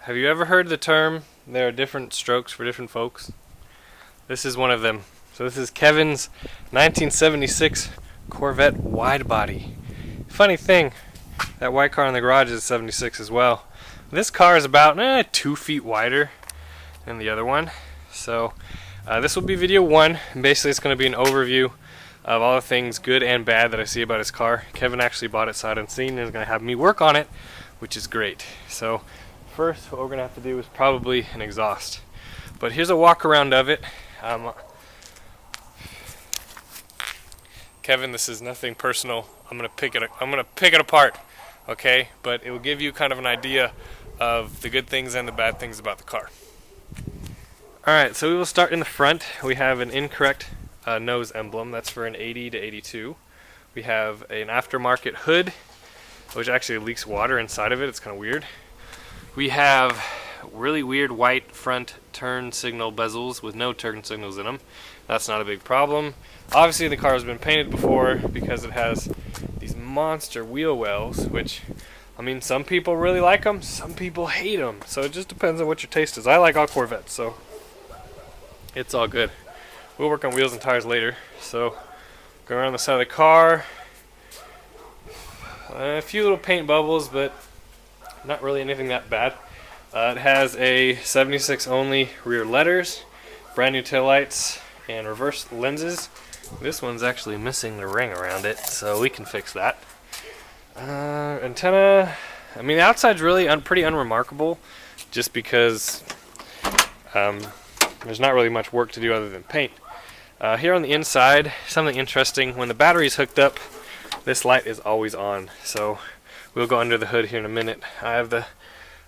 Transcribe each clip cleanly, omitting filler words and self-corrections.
have you ever heard the term, there are different strokes for different folks? This is one of them. So this is Kevin's 1976 Corvette Widebody. Funny thing, that white car in the garage is 76 as well. This car is about 2 feet wider than the other one. So this will be video 1. Basically it's going to be an overview of all the things good and bad that I see about his car. Kevin actually bought it sight unseen and is going to have me work on it, which is great. So first what we're going to have to do is probably an exhaust. But here's a walk around of it. Kevin, this is nothing personal. I'm gonna pick it apart, okay? But it will give you kind of an idea of the good things and the bad things about the car. Alright, so we will start in the front. We have an incorrect nose emblem. That's for an 80 to 82. We have an aftermarket hood, which actually leaks water inside of it. It's kind of weird. We have really weird white front turn signal bezels with no turn signals in them. That's not a big problem. Obviously the car has been painted before because it has these monster wheel wells, which, I mean, some people really like them, some people hate them. So it just depends on what your taste is. I like all Corvettes, so it's all good. We'll work on wheels and tires later. So go around the side of the car. A few little paint bubbles, but not really anything that bad. It has a 76 only rear letters, brand new taillights, and reverse lenses. This one's actually missing the ring around it, so we can fix that. Antenna, I mean, the outside's really pretty unremarkable, just because there's not really much work to do other than paint. Here on the inside, something interesting, when the battery's hooked up, this light is always on, so we'll go under the hood here in a minute. I have the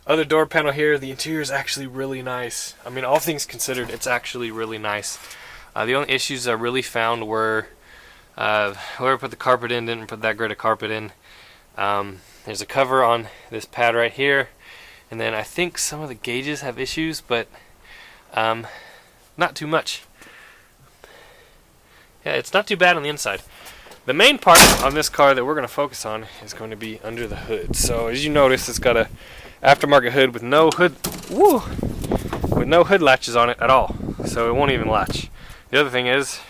other door panel here. The interior is actually really nice. I mean, all things considered, it's actually really nice. The only issues I really found were whoever put the carpet in didn't put that great a carpet in. There's a cover on this pad right here, and then I think some of the gauges have issues, but not too much. Yeah, it's not too bad on the inside. The main part on this car that we're going to focus on is going to be under the hood. So as you notice, it's got a aftermarket hood with no hood, with no hood latches on it at all, so it won't even latch. The other thing is,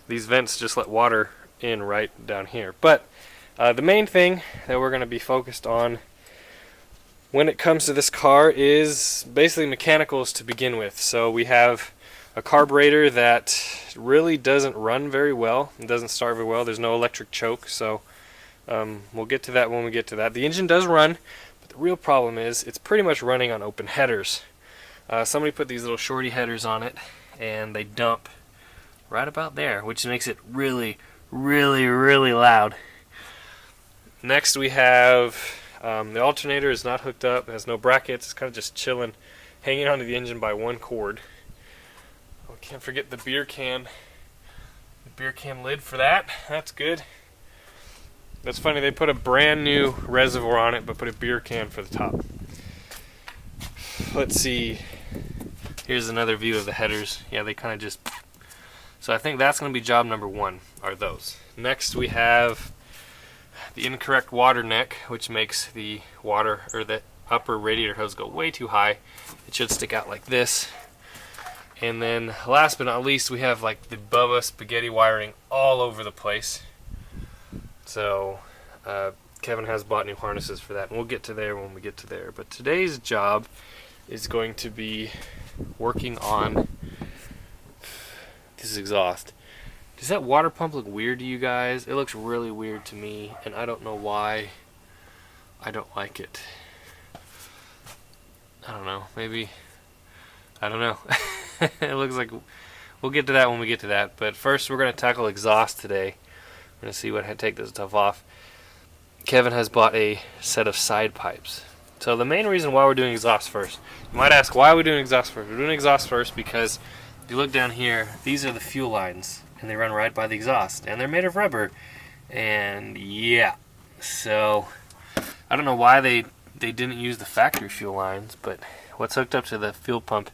these vents just let water in right down here. But the main thing that we're going to be focused on when it comes to this car is basically mechanicals to begin with. So we have a carburetor that really doesn't run very well. It doesn't start very well. There's no electric choke, so we'll get to that when we get to that. The engine does run, but the real problem is it's pretty much running on open headers. Somebody put these little shorty headers on it, and they dump right about there, which makes it really, really, really loud. Next we have the alternator is not hooked up, it has no brackets, it's kind of just chilling, hanging onto the engine by one cord. Oh, can't forget the beer can lid for that. That's good. That's funny, they put a brand new reservoir on it, but put a beer can for the top. Let's see. Here's another view of the headers. Yeah, they kind of just... So I think that's going to be job number 1, are those. Next we have the incorrect water neck, which makes the water, or the upper radiator hose go way too high. It should stick out like this. And then last but not least, we have like the bubba spaghetti wiring all over the place. So Kevin has bought new harnesses for that, and we'll get to there when we get to there. But today's job is going to be working on this exhaust. Does that water pump look weird to you guys? It looks really weird to me, and I don't know why I don't like it. I don't know, maybe, I don't know. It looks like, we'll get to that when we get to that, but first we're going to tackle exhaust today. We're going to see what to take this stuff off. Kevin has bought a set of side pipes. So the main reason why we're doing exhaust first, you might ask, why are we doing exhaust first? We're doing exhaust first because if you look down here, these are the fuel lines, and they run right by the exhaust, and they're made of rubber, and yeah, so I don't know why they didn't use the factory fuel lines, but what's hooked up to the fuel pump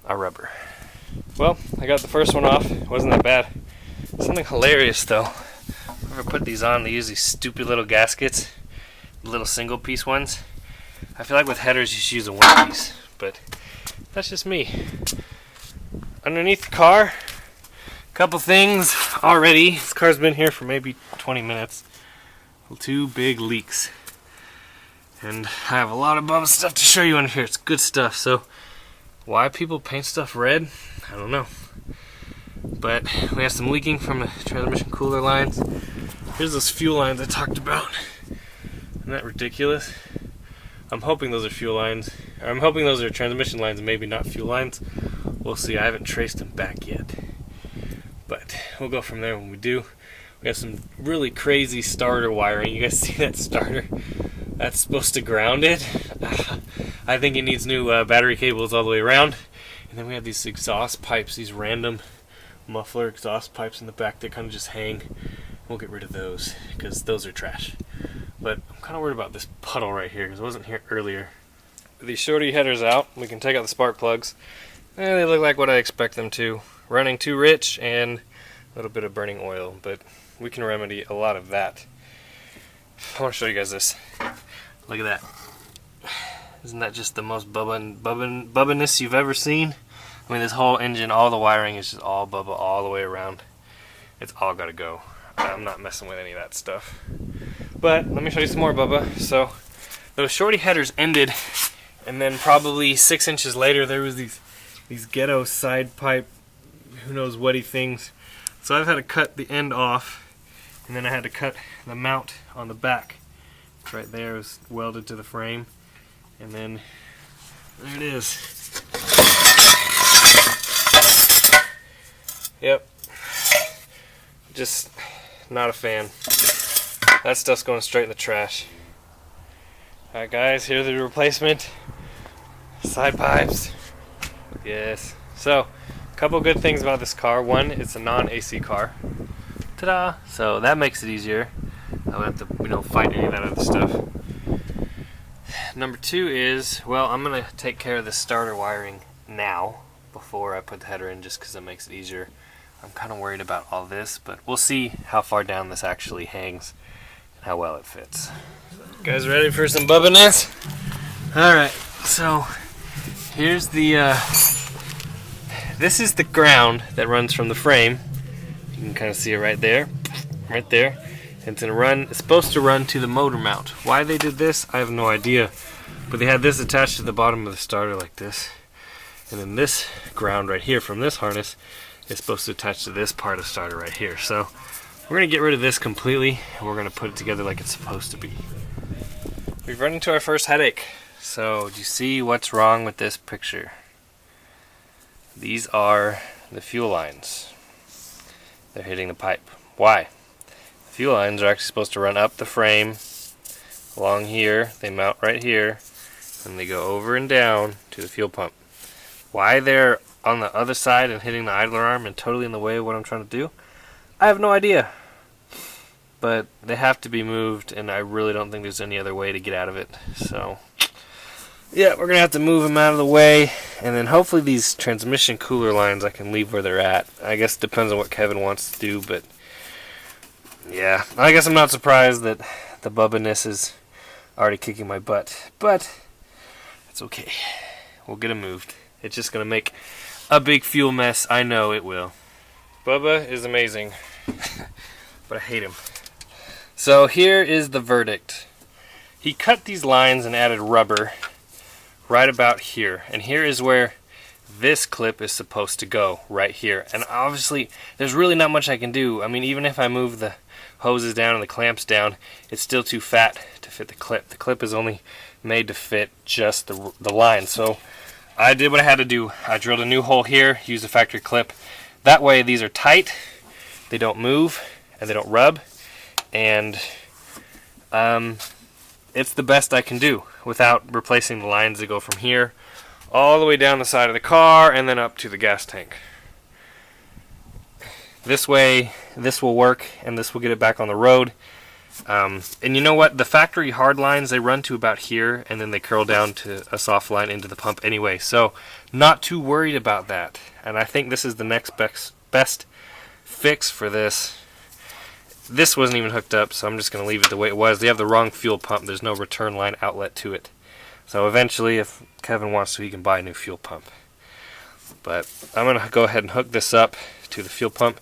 are rubber. Well, I got the first one off. It wasn't that bad. Something hilarious though, whoever put these on, they use these stupid little gaskets, little single piece ones, I feel like with headers you should use a one piece, but that's just me. Underneath the car, couple things already. This car's been here for maybe 20 minutes. 2 big leaks. And I have a lot of bubba stuff to show you under here. It's good stuff. So why people paint stuff red, I don't know. But we have some leaking from the transmission cooler lines. Here's those fuel lines I talked about. Isn't that ridiculous? I'm hoping those are fuel lines. Or I'm hoping those are transmission lines and maybe not fuel lines. We'll see. I haven't traced them back yet. But we'll go from there when we do. We have some really crazy starter wiring. You guys see that starter? That's supposed to ground it. I think it needs new battery cables all the way around. And then we have these exhaust pipes, these random muffler exhaust pipes in the back that kind of just hang. We'll get rid of those because those are trash. But I'm kind of worried about this puddle right here because it wasn't here earlier. With these shorty headers out, we can take out the spark plugs. They look like what I expect them to. Running too rich and a little bit of burning oil, but we can remedy a lot of that. I want to show you guys this. Look at that. Isn't that just the most bubba-ness you've ever seen? I mean, this whole engine, all the wiring is just all bubba all the way around. It's all got to go. I'm not messing with any of that stuff. But let me show you some more bubba. So those shorty headers ended, and then probably 6 inches later there was these ghetto side pipe, who knows whatty things. So I've had to cut the end off, and then I had to cut the mount on the back. It's right there, it was welded to the frame, and then there it is. Yep, just not a fan. That stuff's going straight in the trash. Alright guys, here's the replacement side pipes. Yes. So, a couple good things about this car. One, it's a non-AC car. Ta-da! So that makes it easier. I don't have to, fight any of that other stuff. Number 2 is, well, I'm gonna take care of the starter wiring now before I put the header in, just because it makes it easier. I'm kind of worried about all this, but we'll see how far down this actually hangs and how well it fits. You guys ready for some bubba-ness? Alright, so here's the this is the ground that runs from the frame. You can kind of see it right there. And it's supposed to run to the motor mount. Why they did this, I have no idea. But they had this attached to the bottom of the starter like this. And then this ground right here from this harness is supposed to attach to this part of the starter right here. So we're going to get rid of this completely, and we're going to put it together like it's supposed to be. We've run into our first headache. So do you see what's wrong with this picture? These are the fuel lines. They're hitting the pipe. Why? The fuel lines are actually supposed to run up the frame along here. They mount right here, and they go over and down to the fuel pump. Why they're on the other side and hitting the idler arm and totally in the way of what I'm trying to do, I have no idea. But they have to be moved, and I really don't think there's any other way to get out of it. So yeah, we're gonna have to move them out of the way, and then hopefully these transmission cooler lines I can leave where they're at. I guess it depends on what Kevin wants to do, but yeah, I guess I'm not surprised that the bubba-ness is already kicking my butt, but it's okay. We'll get them moved. It's just gonna make a big fuel mess. I know it will. Bubba is amazing, but I hate him. So here is the verdict. He cut these lines and added rubber right about here, and here is where this clip is supposed to go, right here. And obviously there's really not much I can do. I mean, even if I move the hoses down and the clamps down, it's still too fat to fit the clip. The clip is only made to fit just the line. So I did what I had to do. I drilled a new hole here, used a factory clip. That way these are tight, they don't move, and they don't rub, and it's the best I can do without replacing the lines that go from here all the way down the side of the car and then up to the gas tank. This way this will work, and this will get it back on the road. And you know what, the factory hard lines, they run to about here, and then they curl down to a soft line into the pump anyway, so not too worried about that. And I think this is the next best fix for this. This wasn't even hooked up, so I'm just going to leave it the way it was. They have the wrong fuel pump. There's no return line outlet to it. So eventually, if Kevin wants to, he can buy a new fuel pump. But I'm going to go ahead and hook this up to the fuel pump,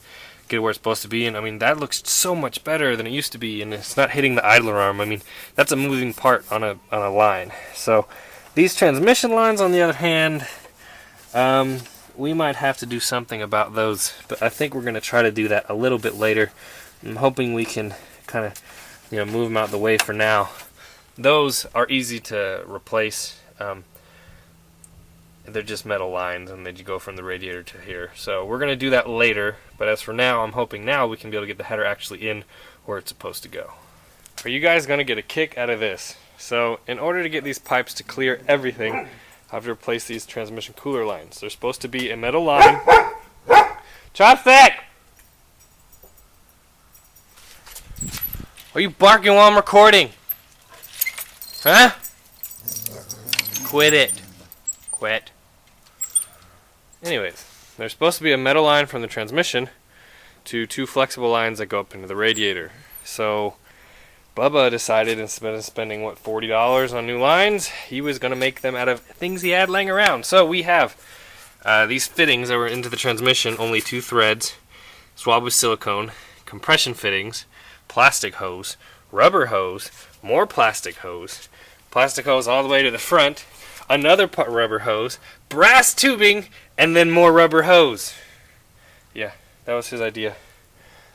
get it where it's supposed to be. And I mean, that looks so much better than it used to be, and it's not hitting the idler arm. I mean, that's a moving part on a line. So these transmission lines, on the other hand, we might have to do something about those, but I think we're going to try to do that a little bit later. I'm hoping we can kind of, move them out the way for now. Those are easy to replace. They're just metal lines, and then you go from the radiator to here. So we're going to do that later, but as for now, I'm hoping now we can be able to get the header actually in where it's supposed to go. Are you guys going to get a kick out of this? So in order to get these pipes to clear everything, I have to replace these transmission cooler lines. They're supposed to be a metal line. Chopstick! Are you barking while I'm recording? Huh? Quit it. Quit. Anyways, there's supposed to be a metal line from the transmission to two flexible lines that go up into the radiator. So Bubba decided, instead of spending, what, $40 on new lines, he was going to make them out of things he had laying around. So we have these fittings that were into the transmission, only 2 threads, swabbed with silicone, compression fittings, plastic hose, rubber hose, more plastic hose all the way to the front, another rubber hose, brass tubing, and then more rubber hose. Yeah, that was his idea.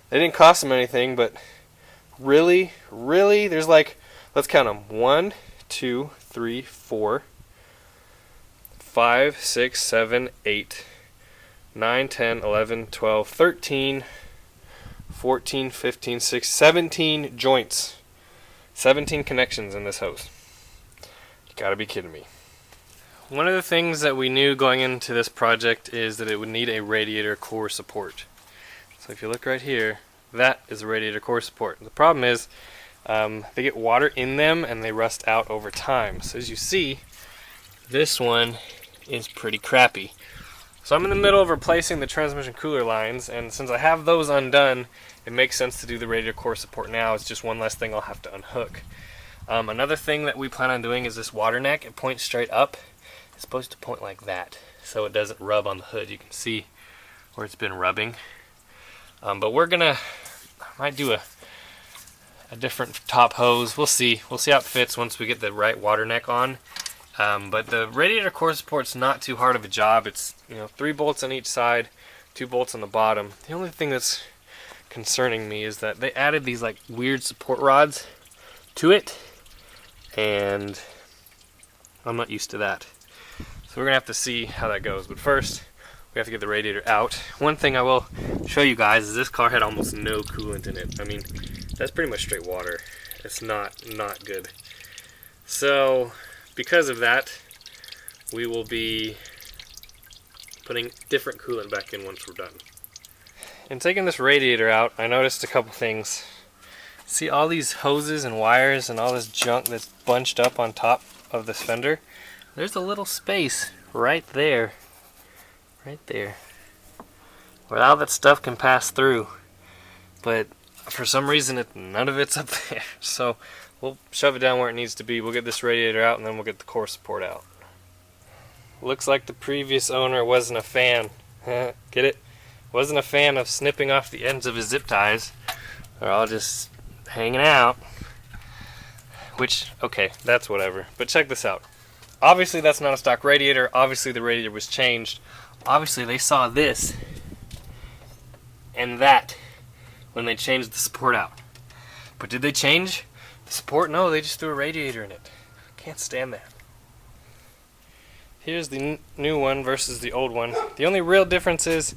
They didn't cost him anything, but really, there's like, let's count them. 1, 2, 3, 4, 5, 6, 7, 8, 9, 10, 11, 12, 13, 14, 15, 16, 17 joints. 17 connections in this hose. You gotta be kidding me. One of the things that we knew going into this project is that it would need a radiator core support. So if you look right here, that is a radiator core support. The problem is they get water in them and they rust out over time. So as you see, this one is pretty crappy. So I'm in the middle of replacing the transmission cooler lines, and since I have those undone, it makes sense to do the radiator core support now. It's just one less thing I'll have to unhook. Another thing that we plan on doing is this water neck. It points straight up. It's supposed to point like that, so it doesn't rub on the hood. You can see where it's been rubbing. But I might do a different top hose. We'll see. We'll see how it fits once we get the right water neck on. But the radiator core support's not too hard of a job. It's 3 bolts on each side, 2 bolts on the bottom. The only thing that's concerning me is that they added these like weird support rods to it, and I'm not used to that. So we're gonna have to see how that goes. But first, we have to get the radiator out. One thing I will show you guys is this car had almost no coolant in it. I mean, that's pretty much straight water. It's not good. So because of that, we will be putting different coolant back in once we're done. In taking this radiator out, I noticed a couple things. See all these hoses and wires and all this junk that's bunched up on top of this fender? There's a little space right there, where all that stuff can pass through. But for some reason, none of it's up there. So we'll shove it down where it needs to be. We'll get this radiator out, and then we'll get the core support out. Looks like the previous owner wasn't a fan. Get it? Wasn't a fan of snipping off the ends of his zip ties. They're all just hanging out. Which, okay, that's whatever. But check this out. Obviously that's not a stock radiator. Obviously the radiator was changed. Obviously they saw this and that when they changed the support out. But did they change the support? No, they just threw a radiator in it. Can't stand that. Here's the new one versus the old one. The only real difference is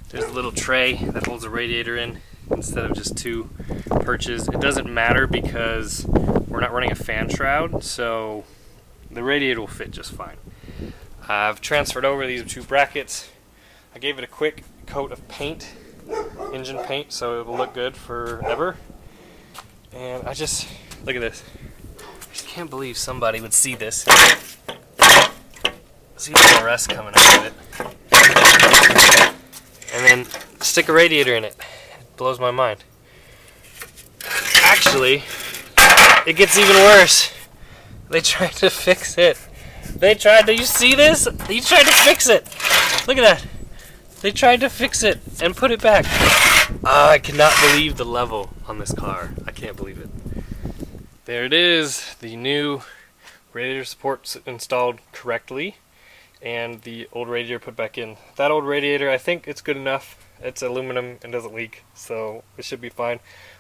there's a little tray that holds a radiator in instead of just 2 perches. It doesn't matter because we're not running a fan shroud, so the radiator will fit just fine. I've transferred over these 2 brackets. I gave it a quick coat of paint, engine paint, so it will look good forever. And I just, look at this. I just can't believe somebody would see this. See the rust coming out of it. And then stick a radiator in it. It blows my mind. Actually, it gets even worse. They tried to fix it. They tried to, you see this? They tried to fix it. Look at that. They tried to fix it and put it back. I cannot believe the level on this car. I can't believe it. There it is. The new radiator support's installed correctly. And the old radiator put back in. That old radiator, I think it's good enough. It's aluminum and doesn't leak, so it should be fine.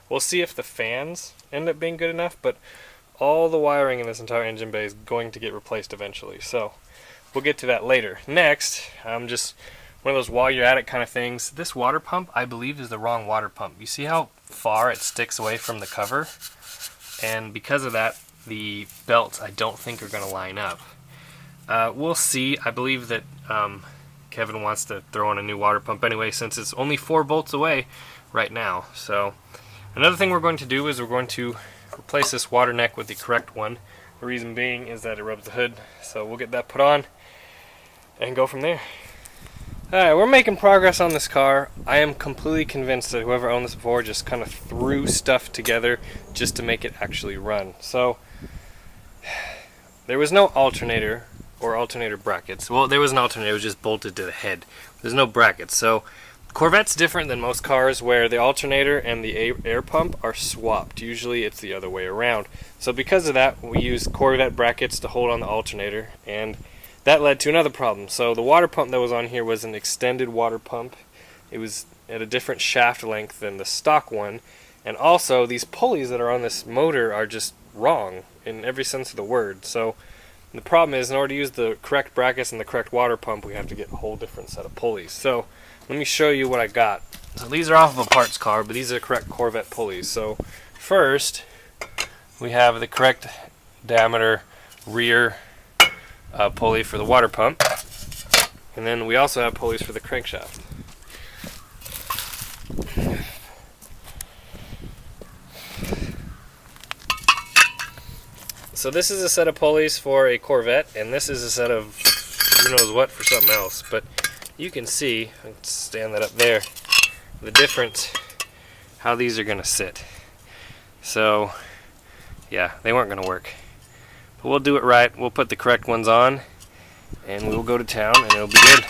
We'll see if the fans end up being good enough, but all the wiring in this entire engine bay is going to get replaced eventually, so we'll get to that later. Next, just one of those while you're at it kind of things. This water pump, I believe, is the wrong water pump. You see how far it sticks away from the cover? And because of that, the belts I don't think are going to line up. We'll see. I believe that Kevin wants to throw in a new water pump anyway, since it's only 4 volts away right now. So another thing we're going to do is we're going to replace this water neck with the correct one. The reason being is that it rubs the hood. So we'll get that put on and go from there. Alright, we're making progress on this car. I am completely convinced that whoever owned this before just kind of threw stuff together just to make it actually run. So there was no alternator or alternator brackets. Well, there was an alternator, it was just bolted to the head. There's no brackets. So Corvette's different than most cars where the alternator and the air pump are swapped. Usually it's the other way around. So because of that, we used Corvette brackets to hold on the alternator, and that led to another problem. So the water pump that was on here was an extended water pump. It was at a different shaft length than the stock one, and also these pulleys that are on this motor are just wrong in every sense of the word. So the problem is, in order to use the correct brackets and the correct water pump, we have to get a whole different set of pulleys. So let me show you what I got. So these are off of a parts car, but these are correct Corvette pulleys. So first, we have the correct diameter rear pulley for the water pump, and then we also have pulleys for the crankshaft. So this is a set of pulleys for a Corvette, and this is a set of who knows what for something else. But you can see, I can stand that up there, the difference, how these are going to sit. So yeah, they weren't going to work. But we'll do it right. We'll put the correct ones on, and we'll go to town, and it'll be good.